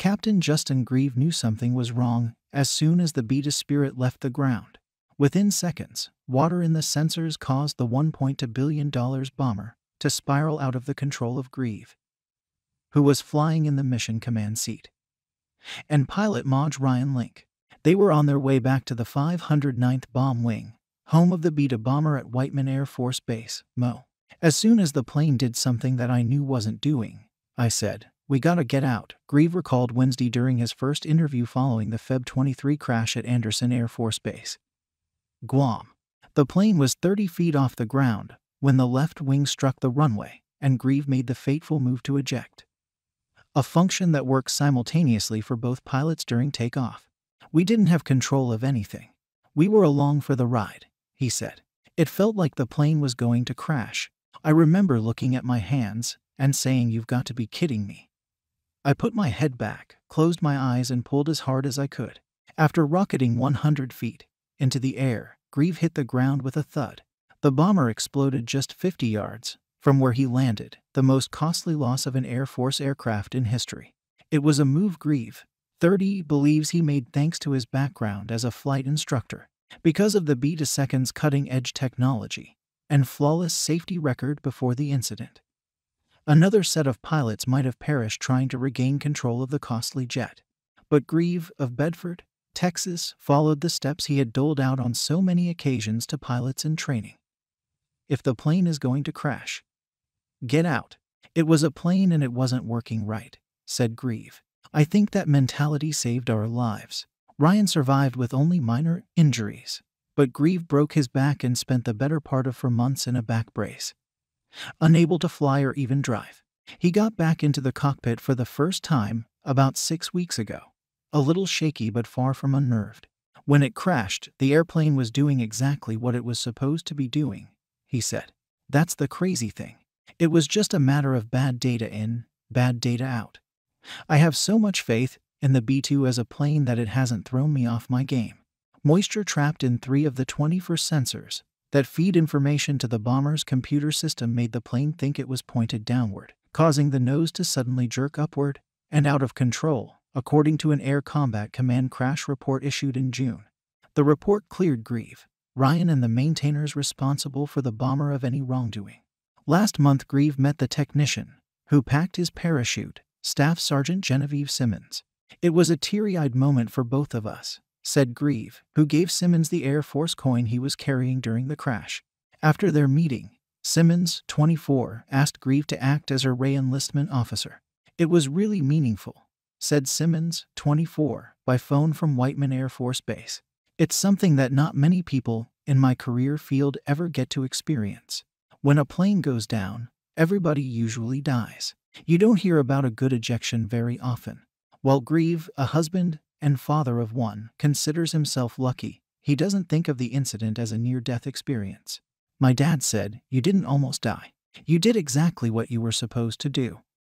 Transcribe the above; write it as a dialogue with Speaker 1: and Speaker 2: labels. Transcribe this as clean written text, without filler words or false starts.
Speaker 1: Captain Justin Grieve knew something was wrong as soon as the Beta Spirit left the ground. Within seconds, water in the sensors caused the $1.2 billion bomber to spiral out of the control of Grieve, who was flying in the mission command seat, and pilot Maj Ryan Link. They were on their way back to the 509th Bomb Wing, home of the Beta bomber at Whiteman Air Force Base, Mo. As soon as the plane did something that I knew wasn't doing, I said, "We gotta get out," Grieve recalled Wednesday during his first interview following the Feb 23 crash at Andersen Air Force Base, Guam. The plane was 30 feet off the ground when the left wing struck the runway, and Grieve made the fateful move to eject, a function that works simultaneously for both pilots during takeoff. "We didn't have control of anything. We were along for the ride," he said. "It felt like the plane was going to crash. I remember looking at my hands and saying, 'You've got to be kidding me.' I put my head back, closed my eyes, and pulled as hard as I could." After rocketing 100 feet into the air, Grieve hit the ground with a thud. The bomber exploded just 50 yards from where he landed, the most costly loss of an Air Force aircraft in history. It was a move Grieve, 30, believes he made thanks to his background as a flight instructor. Because of the Beta Second's cutting-edge technology and flawless safety record before the incident, another set of pilots might have perished trying to regain control of the costly jet. But Grieve, of Bedford, Texas, followed the steps he had doled out on so many occasions to pilots in training. If the plane is going to crash, get out. "It was a plane and it wasn't working right," said Grieve. "I think that mentality saved our lives." Ryan survived with only minor injuries, but Grieve broke his back and spent the better part of 4 months in a back brace, unable to fly or even drive. He got back into the cockpit for the first time about 6 weeks ago, a little shaky but far from unnerved. "When it crashed, the airplane was doing exactly what it was supposed to be doing," he said. "That's the crazy thing. It was just a matter of bad data in, bad data out. I have so much faith in the B-2 as a plane that it hasn't thrown me off my game." Moisture trapped in 3 of the 24 sensors that feed information to the bomber's computer system made the plane think it was pointed downward, causing the nose to suddenly jerk upward and out of control, according to an Air Combat Command crash report issued in June. The report cleared Grieve, Ryan, and the maintainers responsible for the bomber of any wrongdoing. Last month, Grieve met the technician who packed his parachute, Staff Sergeant Genevieve Simmons. "It was a teary-eyed moment for both of us," said Grieve, who gave Simmons the Air Force coin he was carrying during the crash. After their meeting, Simmons, 24, asked Grieve to act as her re-enlistment officer. "It was really meaningful," said Simmons, 24, by phone from Whiteman Air Force Base. "It's something that not many people in my career field ever get to experience. When a plane goes down, everybody usually dies. You don't hear about a good ejection very often." While Grieve, a husband and father of 1, considers himself lucky, he doesn't think of the incident as a near-death experience. "My dad said, 'You didn't almost die. You did exactly what you were supposed to do.'